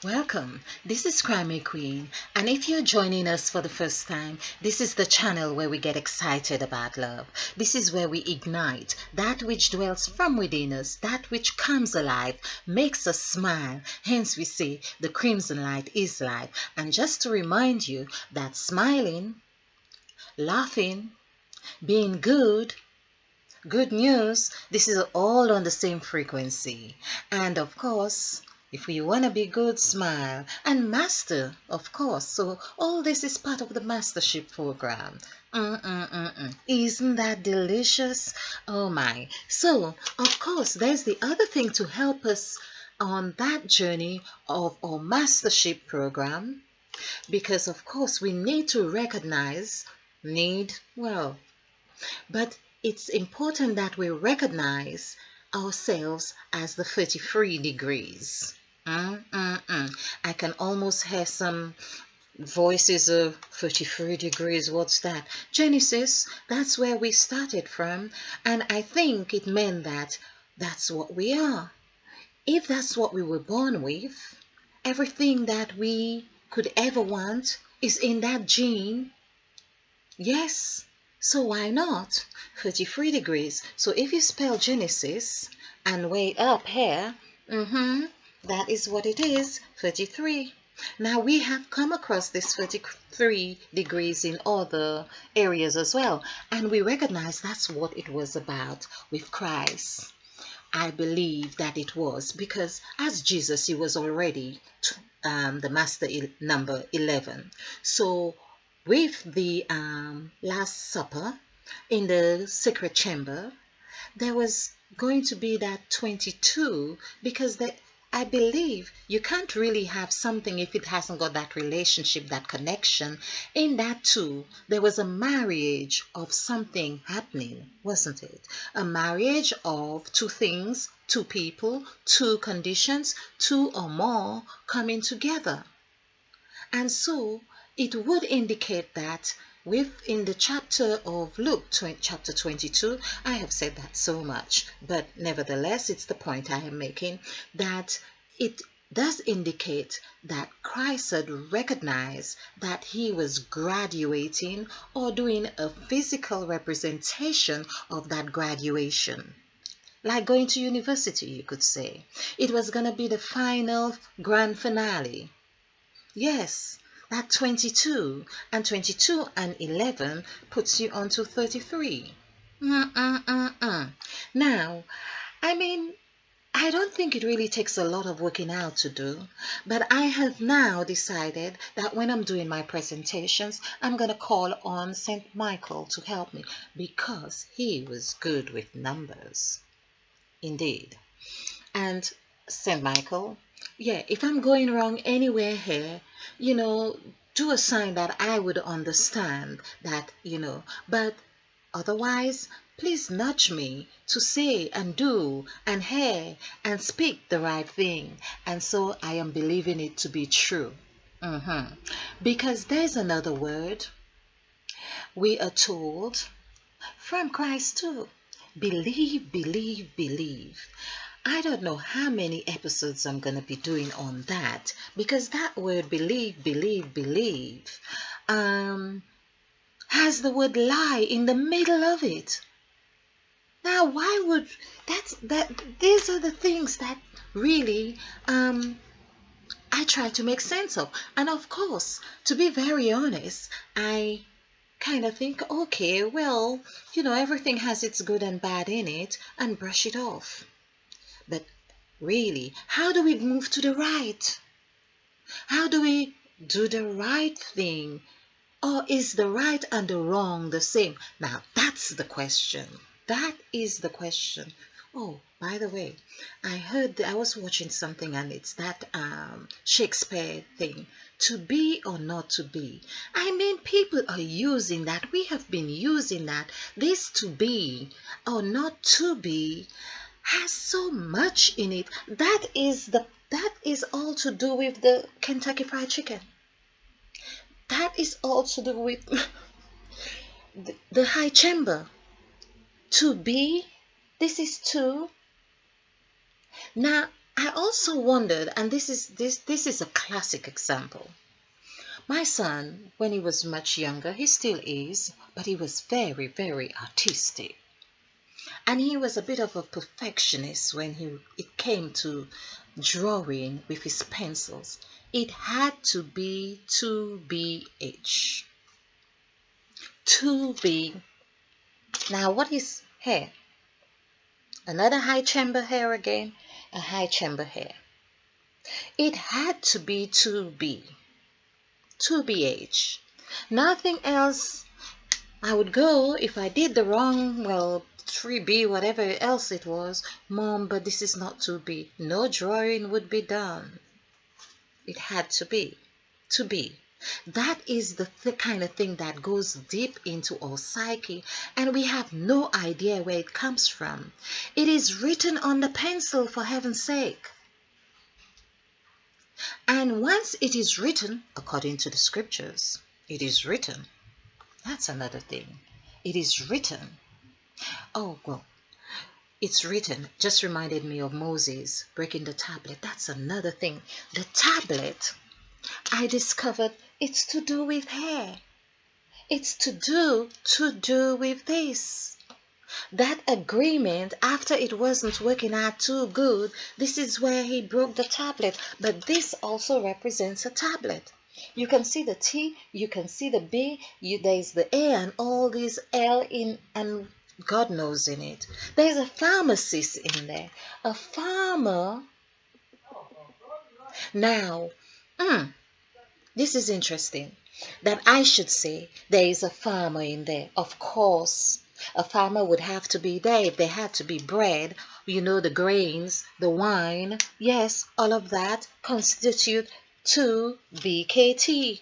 Welcome. This is Crimey Queen, and if you're joining us for the first time, this is the channel where we get excited about love. This is where we ignite that which dwells from within us, that which comes alive, makes us smile. Hence we say the crimson light is life. And just to remind you that smiling, laughing, being good news, this is all on the same frequency. And of course, if we want to be good, smile and master, of course. So all this is part of the mastership program. Isn't that delicious? Oh my. So, of course, there's the other thing to help us on that journey of our mastership program, because of course we need to recognize but it's important that we recognize ourselves as the 33 degrees. I can almost hear some voices of 33 degrees. What's that? Genesis, that's where we started from. And I think it meant that that's what we are. If that's what we were born with, everything that we could ever want is in that gene. Yes. So why not 33 degrees? So if you spell Genesis and way up here, that is what it is, 33. Now we have come across this 33 degrees in other areas as well, and we recognize that's what it was about with Christ. I believe that it was because as Jesus, he was already the master number 11. So with the Last Supper in the secret chamber, there was going to be that 22, because I believe you can't really have something if it hasn't got that relationship, that connection. In that too, there was a marriage of something happening, wasn't it? A marriage of two things, two people, two conditions, two or more coming together. And so it would indicate that within the chapter of Luke, chapter 22, I have said that so much, but nevertheless, it's the point I am making, that it does indicate that Christ had recognized that he was graduating or doing a physical representation of that graduation. Like going to university, you could say. It was going to be the final grand finale. Yes. That 22 and 11 puts you onto 33. Now, I mean, I don't think it really takes a lot of working out to do, but I have now decided that when I'm doing my presentations, I'm going to call on St. Michael to help me, because he was good with numbers. Indeed. And St. Michael, yeah, if I'm going wrong anywhere here, do a sign that I would understand that, but otherwise, please nudge me to say and do and hear and speak the right thing. And so I am believing it to be true. Because there's another word we are told from Christ too. Believe, believe, believe. I don't know how many episodes I'm going to be doing on that, because that word believe, believe, believe has the word lie in the middle of it. Now, why would these are the things that really I try to make sense of. And of course, to be very honest, I kind of think, okay, well, everything has its good and bad in it, and brush it off. But really, how do we move to the right? How do we do the right thing? Or is the right and the wrong the same? Now, that's the question. That is the question. Oh, by the way, I was watching something, and it's that Shakespeare thing. To be or not to be. I mean, people are using that. We have been using that. This to be or not to be has so much in it. That is all to do with the Kentucky Fried Chicken. That is all to do with the high chamber. To be, this is to. Now, I also wondered, and this is a classic example. My son, when he was much younger, he still is, but he was very, very artistic. And he was a bit of a perfectionist when it came to drawing with his pencils. It had to be 2BH. 2B. Now, what is hair? Another high chamber hair again, a high chamber hair. It had to be 2B, 2BH. Nothing else. I would go if I did the wrong, well, 3B, whatever else it was. Mom, but this is not 2B. No drawing would be done. It had to be 2B. That is the kind of thing that goes deep into our psyche, and we have no idea where it comes from. It is written on the pencil, for heaven's sake. And once it is written, according to the scriptures, it is written. That's another thing. It is written. Oh, well, it's written. Just reminded me of Moses breaking the tablet. That's another thing. The tablet, I discovered it's to do with hair. It's to do with this. That agreement, after it wasn't working out too good, this is where he broke the tablet. But this also represents a tablet. You can see the T, you can see the B, there's the A and all these L in and God knows in it. There's a pharmacist in there. A farmer. Now, this is interesting that I should say there is a farmer in there. Of course, a farmer would have to be there if there had to be bread, the grains, the wine. Yes, all of that constitute 2BKT.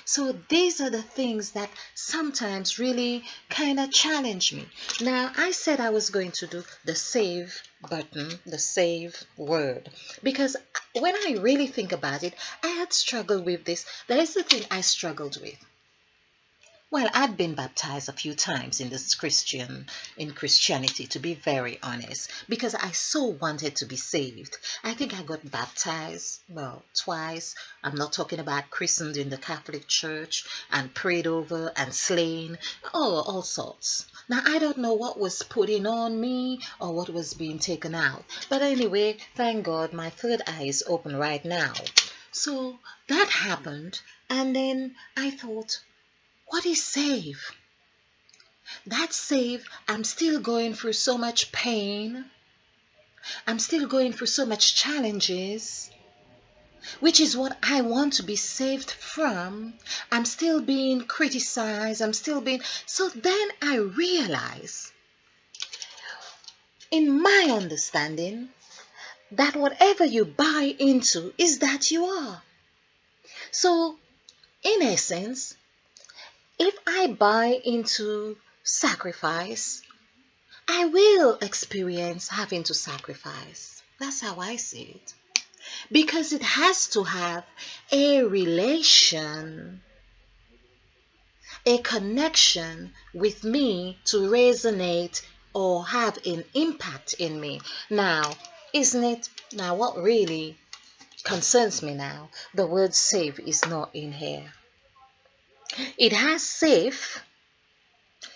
So these are the things that sometimes really kind of challenge me. Now, I said I was going to do the save button, the save word, because when I really think about it, I had struggled with this. There is the thing I struggled with. Well, I'd been baptized a few times in Christianity, to be very honest, because I so wanted to be saved. I think I got baptized, well, twice. I'm not talking about christened in the Catholic Church and prayed over and slain, all sorts. Now, I don't know what was put in on me or what was being taken out. But anyway, thank God my third eye is open right now. So that happened, and then I thought, what is save? That save, I'm still going through so much pain. I'm still going through so much challenges, which is what I want to be saved from. I'm still being criticized. So then I realize, in my understanding, that whatever you buy into is that you are. So, in essence, if I buy into sacrifice, I will experience having to sacrifice. That's how I see it. Because it has to have a relation, a connection with me to resonate or have an impact in me. Now, isn't it? Now, what really concerns me now, the word save is not in here. It has safe.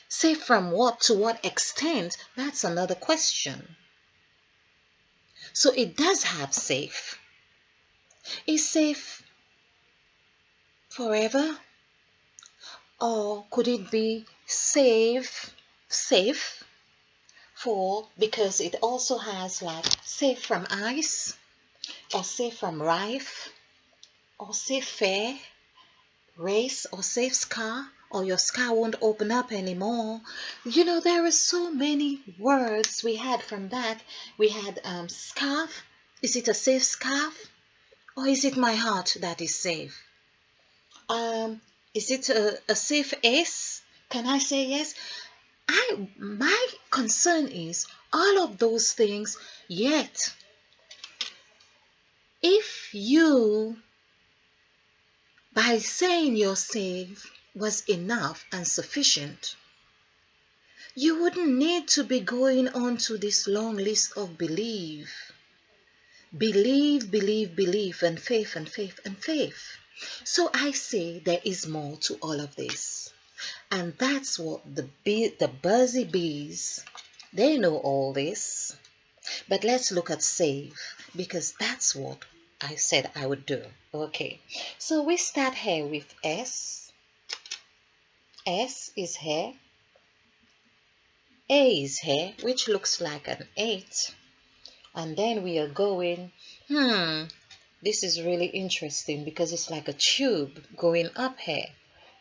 Safe from what? To what extent? That's another question. So it does have safe. Is safe forever? Or could it be safe for, because it also has like safe from ice, or safe from rife, or safe fair, race, or safe scar, or your scar won't open up anymore. There are so many words we had from that. We had scarf. Is it a safe scarf? Or is it my heart that is safe? Is it a safe S? Can I say yes? My concern is all of those things, yet if you, by saying you're saved, was enough and sufficient, you wouldn't need to be going on to this long list of belief. Believe, believe, believe, and faith, and faith, and faith. So I say there is more to all of this. And that's what the buzzy bees, they know all this. But let's look at save, because that's what I said I would do. Okay, so we start here with S. S is here. A is here, which looks like an 8. And then we are going, this is really interesting because it's like a tube going up here.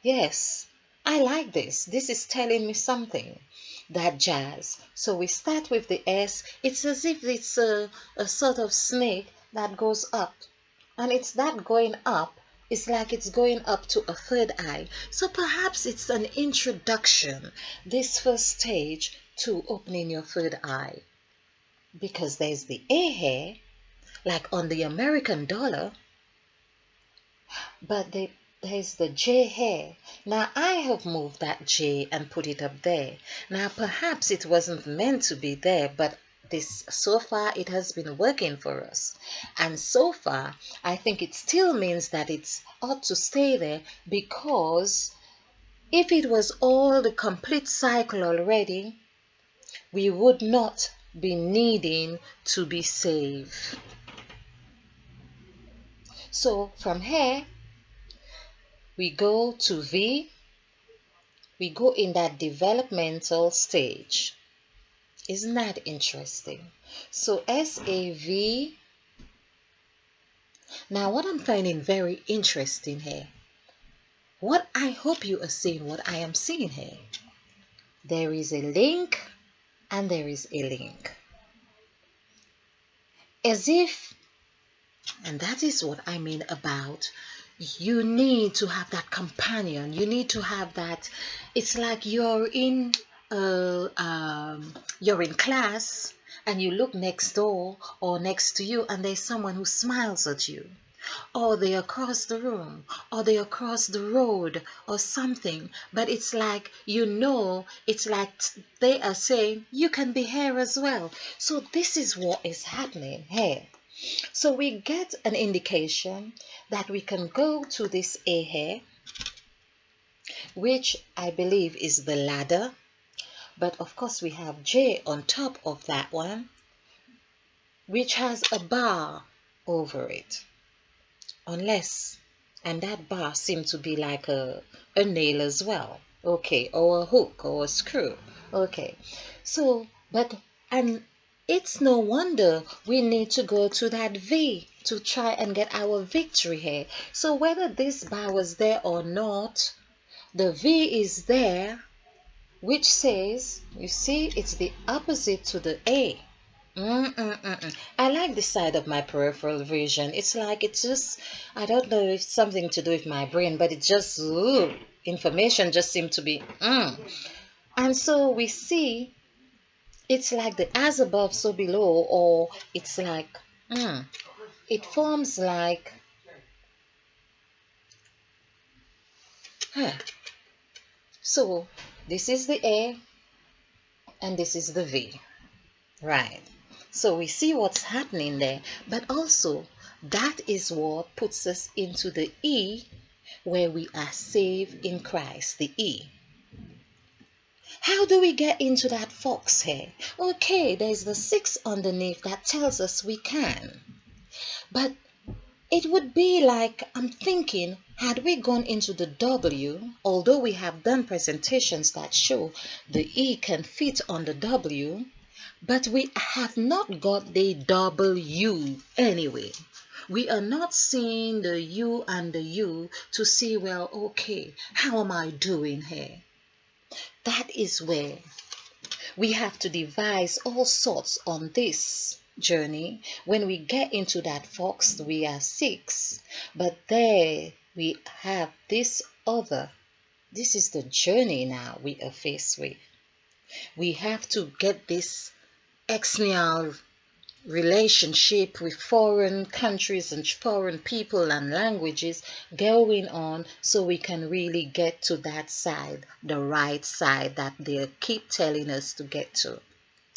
Yes, I like this. This is telling me something. That jazz. So we start with the S. It's as if it's a sort of snake that goes up. And it's that going up. It's like it's going up to a third eye. So perhaps it's an introduction, this first stage, to opening your third eye. Because there's the A here, like on the American dollar, but there's the J here. Now I have moved that J and put it up there. Now perhaps it wasn't meant to be there, but so far it has been working for us. And so far I think it still means that it ought to stay there, because if it was all the complete cycle already, we would not be needing to be saved. So from here we go to V. We go in that developmental stage. Isn't that interesting? So SAV. Now what I'm finding very interesting here, what I hope you are seeing, what I am seeing here, there is a link and there is a link. As if, and that is what I mean about, you need to have that companion. You need to have that. It's like you're in class and you look next door or next to you and there's someone who smiles at you, or they're across the room, or they're across the road or something, but it's like, it's like they are saying you can be here as well. So this is what is happening here. So we get an indication that we can go to this A here, which I believe is the ladder, but of course we have J on top of that one, which has a bar over it. Unless, and that bar seems to be like a nail as well. Okay, or a hook or a screw. Okay, so, and it's no wonder we need to go to that V to try and get our victory here. So whether this bar was there or not, the V is there, which says, you see, it's the opposite to the A. I like the side of my peripheral vision. It's like, it's just, I don't know if it's something to do with my brain, but it just, information just seemed to be, And so we see, it's like the as above, so below, or it's like, it forms like, So this is the A and this is the V, right? So we see what's happening there, but also that is what puts us into the E, where we are saved in Christ, the E. How do we get into that fox here? Okay, there's the 6 underneath that tells us we can. But it would be like, I'm thinking, had we gone into the W, although we have done presentations that show the E can fit on the W, but we have not got the W anyway. We are not seeing the U and the U to see, well, okay, how am I doing here? That is where we have to devise all sorts on this journey. When we get into that fox, we are 6, but there we have this other. This is the journey now we are faced with. We have to get this external relationship with foreign countries and foreign people and languages going on, so we can really get to that side, the right side that they keep telling us to get to.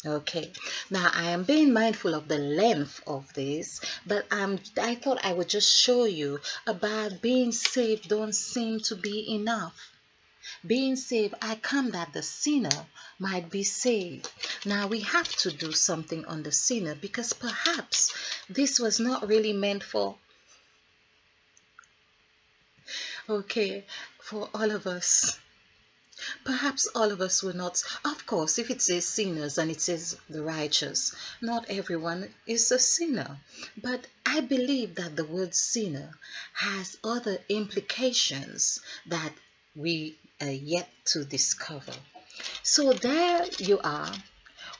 Okay, now I am being mindful of the length of this, but I thought I would just show you about being saved don't seem to be enough. Being saved, I come that the sinner might be saved. Now we have to do something on the sinner because perhaps this was not really meant for, okay, for all of us. Perhaps all of us will not. Of course, if it says sinners and it says the righteous, not everyone is a sinner. But I believe that the word sinner has other implications that we are yet to discover. So there you are.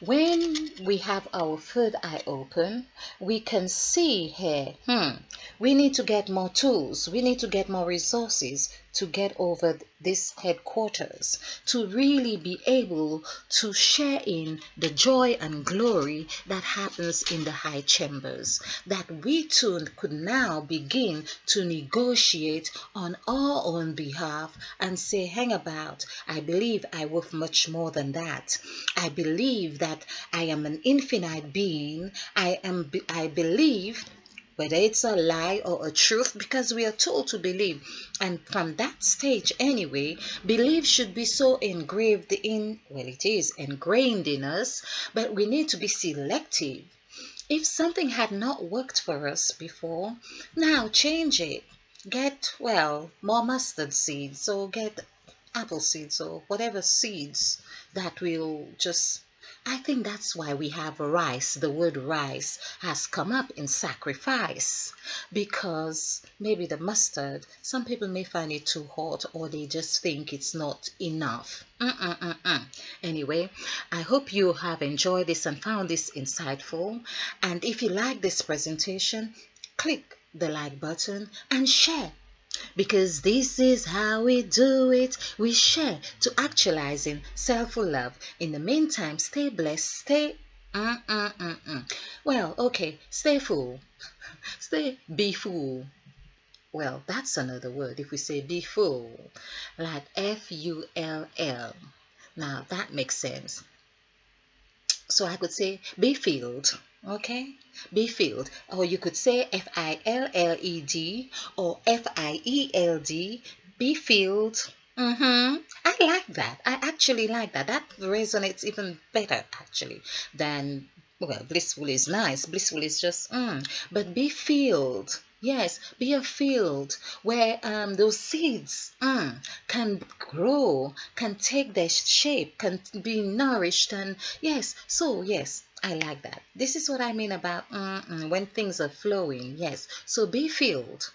When we have our third eye open, we can see here, we need to get more tools, we need to get more resources to get over this headquarters, to really be able to share in the joy and glory that happens in the high chambers, that we too could now begin to negotiate on our own behalf and say, hang about, I believe I worth much more than that. I believe that I am an infinite being. I believe, whether it's a lie or a truth, because we are told to believe. And from that stage anyway, belief should be so engraved in, well, it is ingrained in us, but we need to be selective. If something had not worked for us before, now change it. Get, well, more mustard seeds or get apple seeds or whatever seeds that will just, I think that's why we have rice. The word rice has come up in sacrifice because maybe the mustard, some people may find it too hot or they just think it's not enough. Anyway, I hope you have enjoyed this and found this insightful. And if you like this presentation, click the like button and share, because this is how we do it. We share to actualizing self-love. In the meantime, stay blessed, stay well, okay, stay full. Be full. Well, that's another word. If we say be full, like Full. Now that makes sense. So I could say be filled, okay? Be filled. Or you could say Filled or Field, be filled. I like that. I actually like that. That resonates even better actually than, well, blissful is nice. Blissful is just but be filled. Yes, be a field where those seeds can grow, can take their shape, can be nourished, and yes, so yes, I like that. This is what I mean about when things are flowing. Yes, so be filled.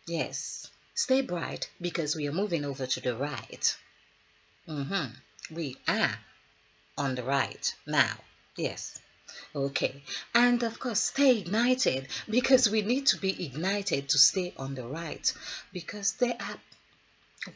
Yes, stay bright because we are moving over to the right. We are on the right now. Yes. Okay, and of course, stay ignited because we need to be ignited to stay on the right because there are,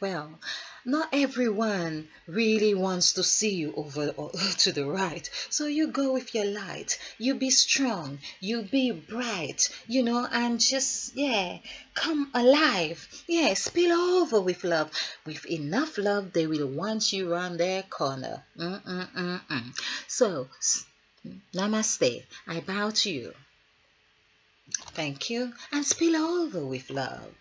well, not everyone really wants to see you over or to the right. So you go with your light, you be strong, you be bright, and just, yeah, come alive. Yeah, spill over with love. With enough love, they will want you around their corner. So, namaste. I bow to you. Thank you. And spill over with love.